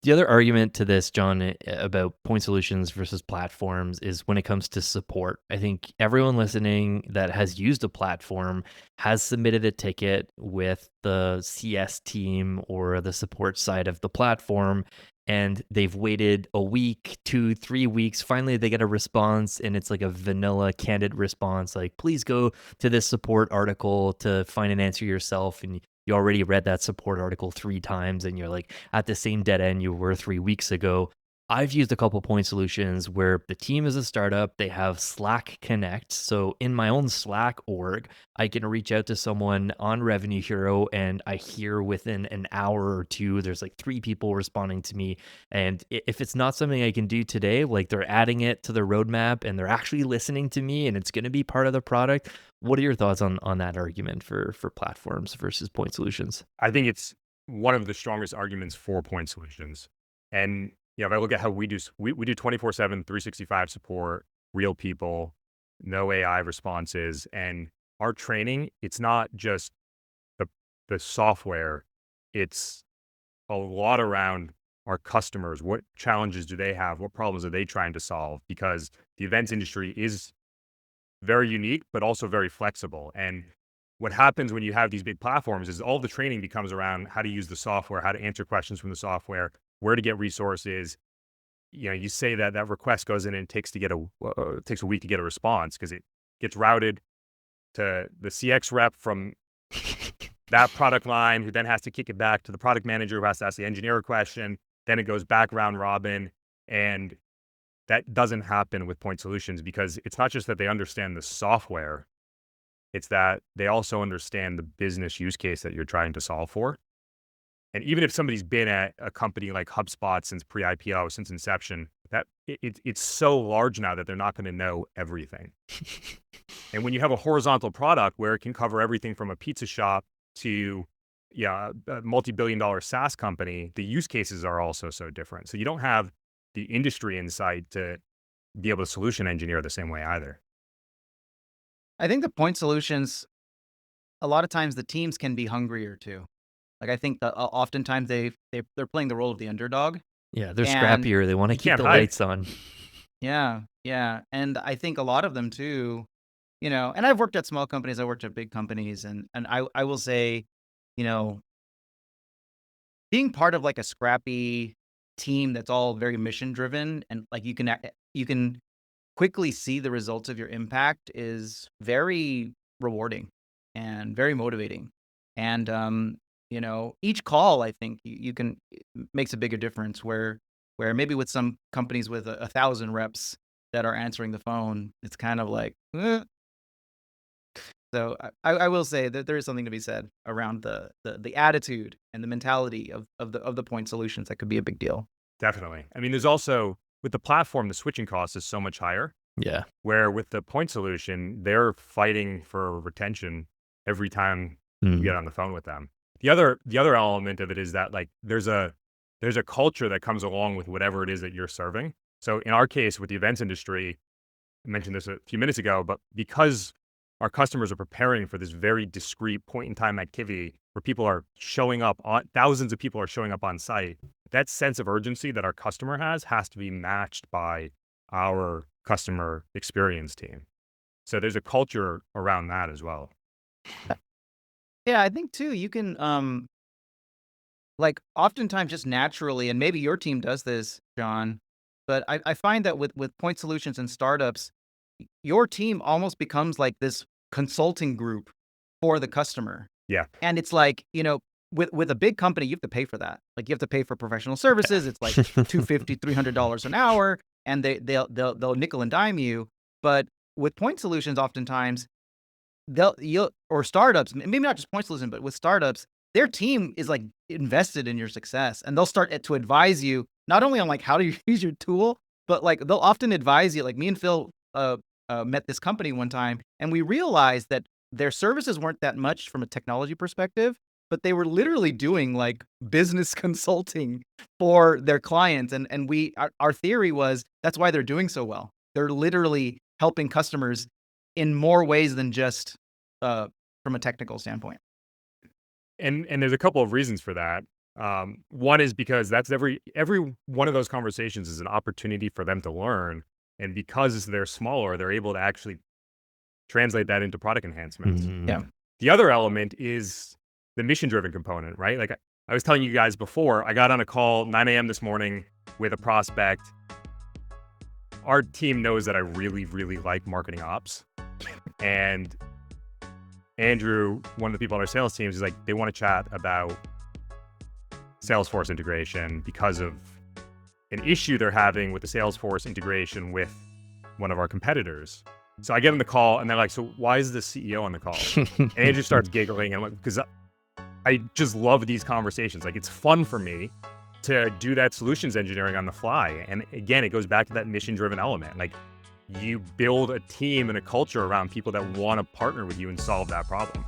The other argument to this, John, about point solutions versus platforms is when it comes to support. I think everyone listening that has used a platform has submitted a ticket with the CS team or the support side of the platform, and they've waited a week, 2, 3 weeks. Finally, they get a response, and it's like a vanilla, candid response, like, please go to this support article to find an answer yourself. And you already read that support article 3 times, and you're like, at the same dead end you were 3 weeks ago. I've used a couple point solutions where the team is a startup. They have Slack Connect. So in my own Slack org, I can reach out to someone on Revenue Hero and I hear within an hour or two, there's like 3 people responding to me. And if it's not something I can do today, like they're adding it to the roadmap and they're actually listening to me and it's going to be part of the product. What are your thoughts on that argument for platforms versus point solutions? I think it's one of the strongest arguments for point solutions. And if I look at how we do 24/7, 365 support, real people, no AI responses. And our training, it's not just the, the software, it's a lot around our customers. What challenges do they have? What problems are they trying to solve? Because the events industry is very unique, but also very flexible. And what happens when you have these big platforms is all the training becomes around how to use the software, how to answer questions from the software, where to get resources. You say that that request goes in and it takes takes a week to get a response because it gets routed to the CX rep from that product line, who then has to kick it back to the product manager, who has to ask the engineer a question. Then it goes back round robin, and that doesn't happen with point solutions because it's not just that they understand the software, it's that they also understand the business use case that you're trying to solve for. And even if somebody's been at a company like HubSpot since pre-IPO, since inception, that it's so large now that they're not going to know everything. And when you have a horizontal product where it can cover everything from a pizza shop to a multi-billion-dollar SaaS company, the use cases are also so different. So you don't have the industry insight to be able to solution engineer the same way either. I think the point solutions, a lot of times the teams can be hungrier too. Like I think that oftentimes they're playing the role of the underdog, Yeah, they're and scrappier. They want to You keep can't the hide. lights on. yeah, yeah, and I think a lot of them too, and I've worked at small companies, I worked at big companies, and I will say, you know, being part of like a scrappy team that's all very mission driven and like you can quickly see the results of your impact is very rewarding and very motivating. And each call I think you can makes a bigger difference where maybe with some companies with 1,000 reps that are answering the phone, it's kind of like, So I will say that there is something to be said around the attitude and the mentality of the point solutions that could be a big deal. Definitely. I mean, there's also, with the platform, the switching cost is so much higher, Yeah. where with the point solution, they're fighting for retention every time you Mm. get on the phone with them. The other element of it is that like there's a culture that comes along with whatever it is that you're serving. So in our case with the events industry, I mentioned this a few minutes ago, but because our customers are preparing for this very discrete point in time activity where people are showing up on thousands of people are showing up on site, that sense of urgency that our customer has to be matched by our customer experience team. So there's a culture around that as well. Yeah, I think too, you can like oftentimes just naturally, and maybe your team does this, John, but I find that with point solutions and startups, your team almost becomes like this consulting group for the customer. Yeah. And it's like, with a big company, you have to pay for that. Like you have to pay for professional services. It's like 250, $300 an hour, and they'll nickel and dime you. But with point solutions, oftentimes you'll or startups, maybe not just point solution, but with startups, their team is like invested in your success, and they'll start to advise you not only on like how to use your tool, but like they'll often advise you. Like me and Phil met this company one time, and we realized that their services weren't that much from a technology perspective, but they were literally doing like business consulting for their clients. And our theory was that's why they're doing so well. They're literally helping customers in more ways than just uh, from a technical standpoint. And there's a couple of reasons for that. One is because that's every one of those conversations is an opportunity for them to learn, and because they're smaller, they're able to actually translate that into product enhancements. Yeah. The other element is the mission-driven component, right? Like I was telling you guys before, I got on a call 9 a.m. this morning with a prospect. Our team knows that I really, really like marketing ops. And Andrew, one of the people on our sales teams, is like, they want to chat about Salesforce integration because of an issue they're having with the Salesforce integration with one of our competitors. So I get on the call and they're like, so why is the CEO on the call? And Andrew starts giggling, and I'm like, because I just love these conversations. Like, it's fun for me to do that solutions engineering on the fly. And again, it goes back to that mission-driven element. Like, you build a team and a culture around people that want to partner with you and solve that problem.